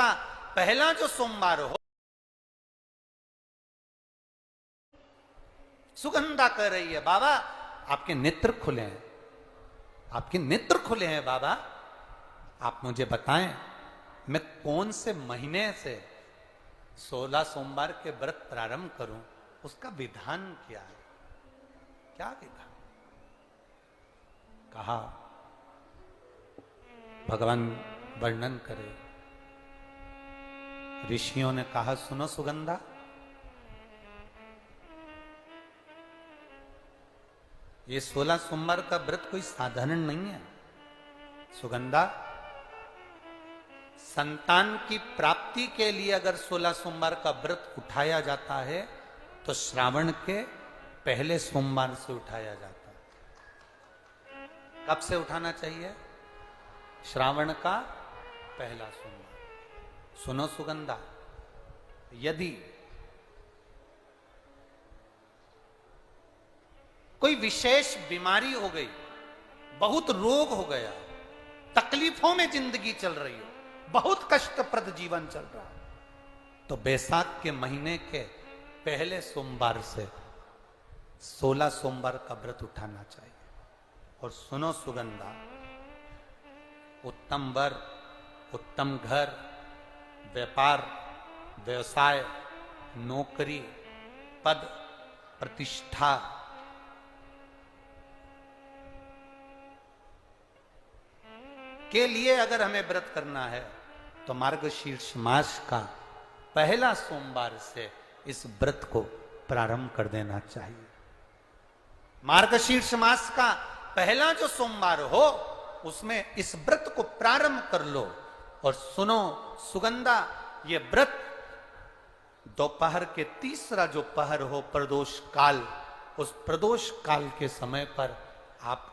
का पहला जो सोमवार हो। सुगंधा कह रही है, बाबा आपके नेत्र खुले हैं, आपके नेत्र खुले हैं बाबा, आप मुझे बताएं मैं कौन से महीने से 16 सोमवार के व्रत प्रारंभ करूं, उसका विधान क्या है, क्या विधान। कहा भगवान वर्णन करे। ऋषियों ने कहा सुनो सुगंधा, ये 16 सोमवार का व्रत कोई साधारण नहीं है। सुगंधा, संतान की प्राप्ति के लिए अगर 16 सोमवार का व्रत उठाया जाता है तो श्रावण के पहले सोमवार से उठाया जाता है। कब से उठाना चाहिए? श्रावण का पहला सोमवार। सुनो सुगंधा, यदि कोई विशेष बीमारी हो गई, बहुत रोग हो गया, तकलीफों में जिंदगी चल रही हो, बहुत कष्टप्रद जीवन चल रहा है, तो बैसाख के महीने के पहले सोमवार से 16 सोमवार का व्रत उठाना चाहिए। और सुनो सुगंधा, उत्तम वर, उत्तम घर, व्यापार, व्यवसाय, नौकरी, पद, प्रतिष्ठा, के लिए अगर हमें व्रत करना है तो मार्गशीर्ष मास का पहला सोमवार से इस व्रत को प्रारंभ कर देना चाहिए। मार्गशीर्ष मास का पहला जो सोमवार हो उसमें इस व्रत को प्रारंभ कर लो। और सुनो सुगंधा, ये व्रत दोपहर के तीसरा जो पहर हो, प्रदोष काल, उस प्रदोष काल के समय पर आप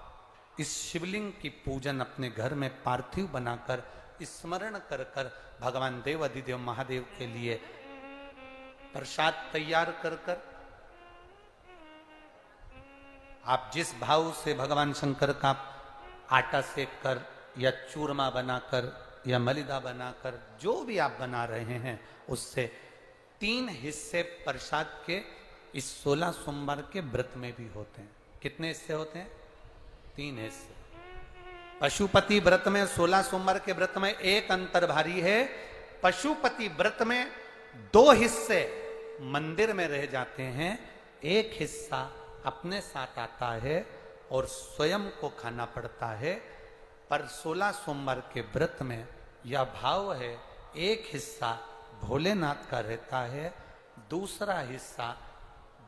इस शिवलिंग की पूजन अपने घर में पार्थिव बनाकर स्मरण कर कर भगवान देव अधिदेव महादेव के लिए प्रसाद तैयार कर कर, आप जिस भाव से भगवान शंकर का आटा सेक कर या चूरमा बनाकर या मलिदा बनाकर जो भी आप बना रहे हैं, उससे 3 हिस्से प्रसाद के इस 16 सोमवार के व्रत में भी होते हैं। कितने हिस्से होते हैं? 3 हिस्से। पशुपति व्रत में 16 सोमवार के व्रत में एक अंतर भारी है। पशुपति व्रत में 2 हिस्से मंदिर में रह जाते हैं, एक हिस्सा अपने साथ आता है और स्वयं को खाना पड़ता है। पर 16 सोमवार के व्रत में यह भाव है, एक हिस्सा भोलेनाथ का रहता है, दूसरा हिस्सा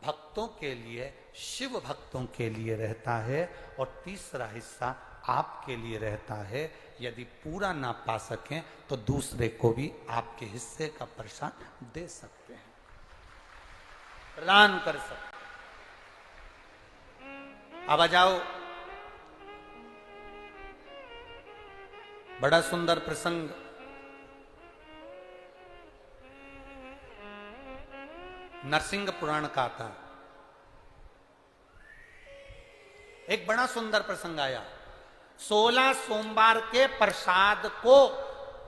भक्तों के लिए, शिव भक्तों के लिए रहता है, और तीसरा हिस्सा आपके लिए रहता है। यदि पूरा ना पा सकें तो दूसरे को भी आपके हिस्से का प्रसाद दे सकते हैं, प्रदान कर सकते। अब आ जाओ, बड़ा सुंदर प्रसंग। नरसिंह पुराण का आता, एक बड़ा सुंदर प्रसंग आया। 16 सोमवार के प्रसाद को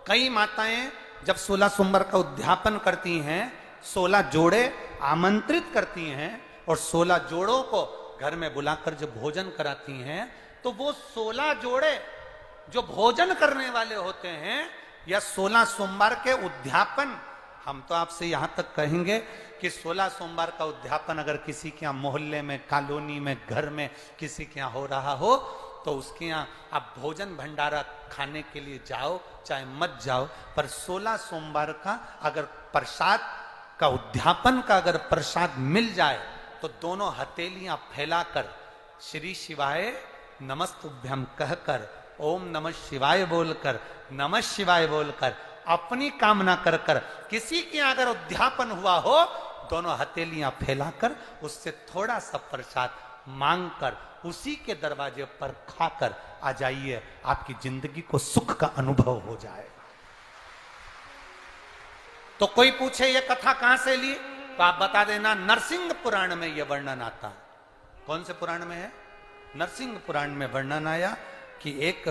कई माताएं जब 16 सोमवार का उद्यापन करती हैं, 16 जोड़े आमंत्रित करती हैं और 16 जोड़ों को घर में बुलाकर जब भोजन कराती हैं, तो वो 16 जोड़े जो भोजन करने वाले होते हैं या 16 सोमवार के उद्यापन, हम तो आपसे यहां तक कहेंगे कि 16 सोमवार का उद्यापन अगर किसी के यहाँ मोहल्ले में, कॉलोनी में, घर में किसी के यहाँ हो रहा हो तो उसके यहाँ आप भोजन भंडारा खाने के लिए जाओ चाहे मत जाओ, पर 16 सोमवार का अगर प्रसाद का उद्यापन का अगर प्रसाद मिल जाए तो दोनों हथेलियां फैलाकर श्री शिवाय नमस्तुभ्यम कहकर, ओम नमः शिवाय बोलकर, नमः शिवाय बोलकर अपनी कामना कर कर, किसी के अगर उद्यापन हुआ हो, दोनों हथेलियां फैलाकर उससे थोड़ा सा प्रसाद मांगकर उसी के दरवाजे पर खाकर आ जाइए, आपकी जिंदगी को सुख का अनुभव हो जाएगा। तो कोई पूछे ये कथा कहां से ली, तो आप बता देना नरसिंह पुराण में यह वर्णन आता है। कौन से पुराण में है? नरसिंह पुराण में वर्णन आया कि एक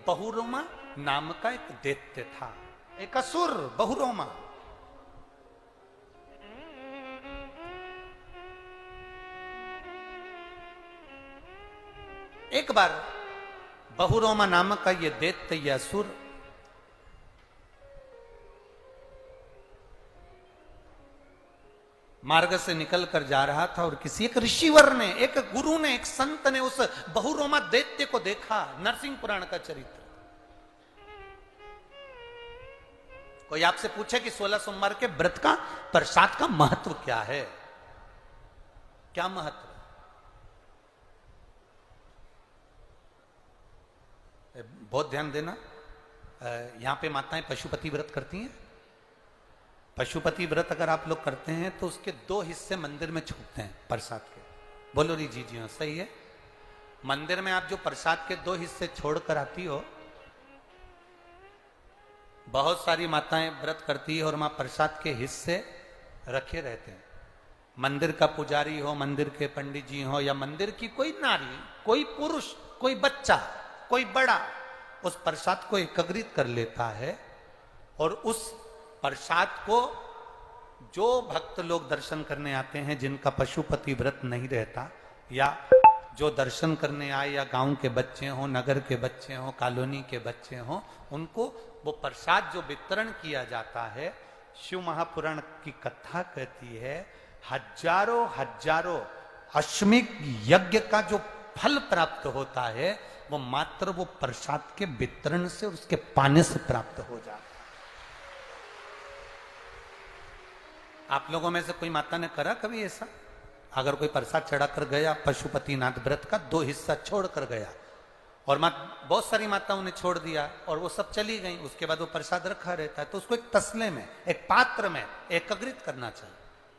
बहुरुमा नाम का एक दैत्य था। एक असुर बहुरोमा। एक बार बहुरोमा नामक का ये दैत्य, ये असुर मार्ग से निकल कर जा रहा था और किसी एक ऋषिवर ने, एक गुरु ने, एक संत ने उस बहुरोमा दैत्य को देखा। नरसिंह पुराण का चरित्र। कोई आपसे पूछे कि 16 सोमवार के व्रत का, प्रसाद का महत्व क्या है? क्या महत्व? बहुत ध्यान देना, यहां पे माताएं पशुपति व्रत करती हैं। पशुपति व्रत अगर आप लोग करते हैं तो उसके 2 हिस्से मंदिर में छूटते हैं प्रसाद के। बोलो री जी जी हाँ, सही है। मंदिर में आप जो प्रसाद के 2 हिस्से छोड़कर आती हो, बहुत सारी माताएं व्रत करती है और वहां प्रसाद के हिस्से रखे रहते हैं। मंदिर का पुजारी हो, मंदिर के पंडित जी हो, या मंदिर की कोई नारी, कोई पुरुष, कोई बच्चा, कोई बड़ा, उस प्रसाद को एकत्रित कर लेता है और उस प्रसाद को जो भक्त लोग दर्शन करने आते हैं, जिनका पशुपति व्रत नहीं रहता, या जो दर्शन करने आए, या गांव के बच्चे हों, नगर के बच्चे हों, कॉलोनी के बच्चे हों, उनको वो प्रसाद जो वितरण किया जाता है, शिव महापुराण की कथा कहती है, हजारों हजारों अश्वमेध यज्ञ का जो फल प्राप्त होता है, वो मात्र वो प्रसाद के वितरण से और उसके पाने से प्राप्त हो जाता है। आप लोगों में से कोई माता ने करा कभी ऐसा? अगर कोई प्रसाद चढ़ाकर गया, पशुपतिनाथ व्रत का 2 हिस्सा छोड़कर गया, और बहुत सारी माताओं ने छोड़ दिया और वो सब चली गई, उसके बाद वो प्रसाद रखा रहता है, तो उसको एक तसले में, एक पात्र में एकत्रित करना चाहिए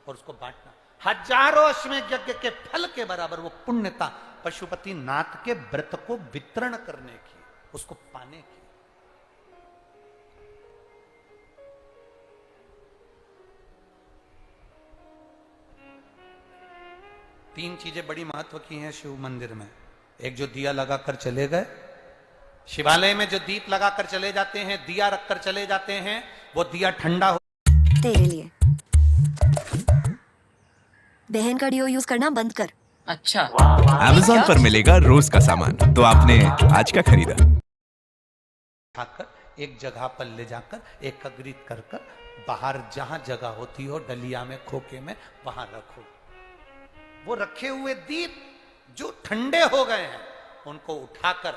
और उसको बांटना। हजारों अश्वमेध यज्ञ के फल के बराबर वो पुण्यता पशुपतिनाथ के व्रत को वितरण करने की, उसको पाने की। तीन चीजें बड़ी महत्व की हैं शिव मंदिर में। एक, जो दिया लगाकर चले गए, शिवालय में जो दीप लगाकर चले जाते हैं, दिया रखकर चले जाते हैं, वो दिया ठंडा हो। तेरे लिए बहन का डिओ यूज करना बंद कर। अच्छा, Amazon पर मिलेगा रोज का सामान, तो आपने आज क्या खरीदा? उठाकर एक जगह पर ले जाकर एकत्रित कर कर बाहर जहां जगह होती हो, डलिया में, खोखे में, वहां रखो। वो रखे हुए दीप जो ठंडे हो गए हैं, उनको उठाकर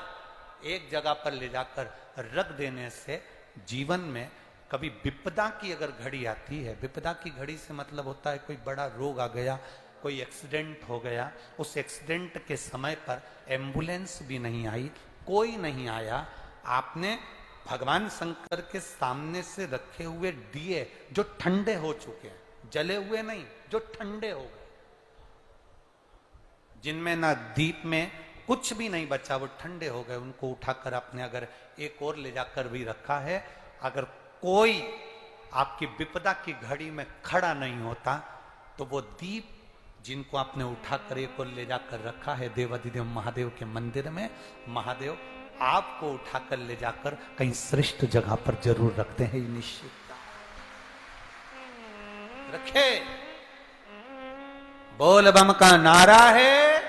एक जगह पर ले जाकर रख देने से जीवन में कभी विपदा की अगर घड़ी आती है, विपदा की घड़ी से मतलब होता है कोई बड़ा रोग आ गया, कोई एक्सीडेंट हो गया, उस एक्सीडेंट के समय पर एम्बुलेंस भी नहीं आई, कोई नहीं आया, आपने भगवान शंकर के सामने से रखे हुए दिए जो ठंडे हो चुके हैं, जले हुए नहीं, जो ठंडे हो गए, जिनमें ना दीप में कुछ भी नहीं बचा, वो ठंडे हो गए, उनको उठाकर आपने अगर एक और ले जाकर भी रखा है, अगर कोई आपकी विपदा की घड़ी में खड़ा नहीं होता, तो वो दीप जिनको आपने उठाकर एक और ले जाकर रखा है देवाधिदेव महादेव के मंदिर में, महादेव आपको उठाकर ले जाकर कहीं श्रेष्ठ जगह पर जरूर रखते हैं, निश्चित रखे। बोल बम का नारा है,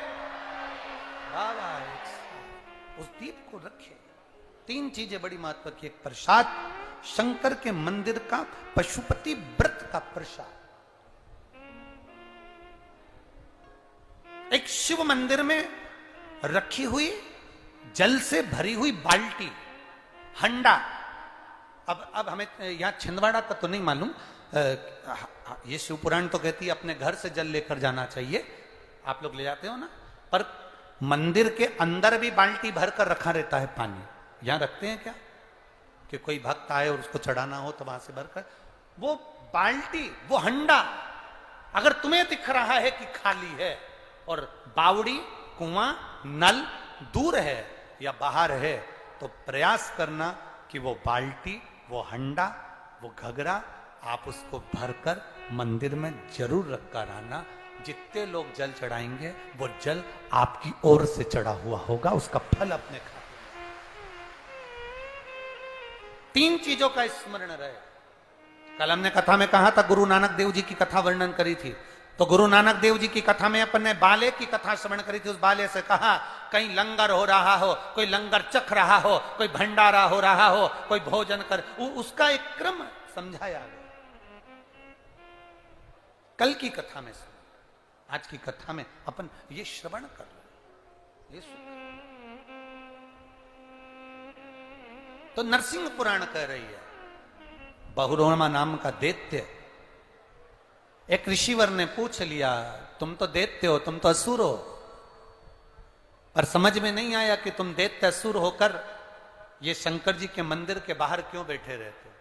उस दीप को रखे। तीन चीजें बड़ी महत्व की। एक, प्रसाद, शंकर के मंदिर का पशुपति व्रत का प्रसाद। एक, शिव मंदिर में रखी हुई जल से भरी हुई बाल्टी, हंडा। अब हमें यहां छिंदवाड़ा का तो नहीं मालूम, ये शिव पुराण तो कहती है अपने घर से जल लेकर जाना चाहिए, आप लोग ले जाते हो ना, पर मंदिर के अंदर भी बाल्टी भरकर रखा रहता है पानी। यहां रखते हैं क्या कि कोई भक्त आए और उसको चढ़ाना हो तो वहां से भरकर, वो बाल्टी, वो हंडा अगर तुम्हें दिख रहा है कि खाली है और बावड़ी, कुआं, नल दूर है या बाहर है, तो प्रयास करना कि वो बाल्टी, वो हंडा, वो घगरा आप उसको भरकर मंदिर में जरूर रखकर आना। जितने लोग जल चढ़ाएंगे वो जल आपकी ओर से चढ़ा हुआ होगा, उसका फल अपने खा। 3 चीजों का स्मरण रहे। कल हमने कथा में कहा था, गुरु नानक देव जी की कथा वर्णन करी थी। तो गुरु नानक देव जी की कथा में अपन ने बाले की कथा श्रवण करी थी। उस बाले से कहा कहीं लंगर हो रहा हो, कोई लंगर चख रहा हो, कोई भंडारा हो रहा हो, कोई भोजन कर, उसका एक क्रम समझाया गया कल की कथा में। आज की कथा में अपन ये श्रवण कर रहे, ये तो नरसिंह पुराण कह रही है, बहुरोमा नाम का दैत्य। एक ऋषिवर ने पूछ लिया, तुम तो दैत्य हो, तुम तो असुर हो, पर समझ में नहीं आया कि तुम दैत्य असुर होकर ये शंकर जी के मंदिर के बाहर क्यों बैठे रहते हो।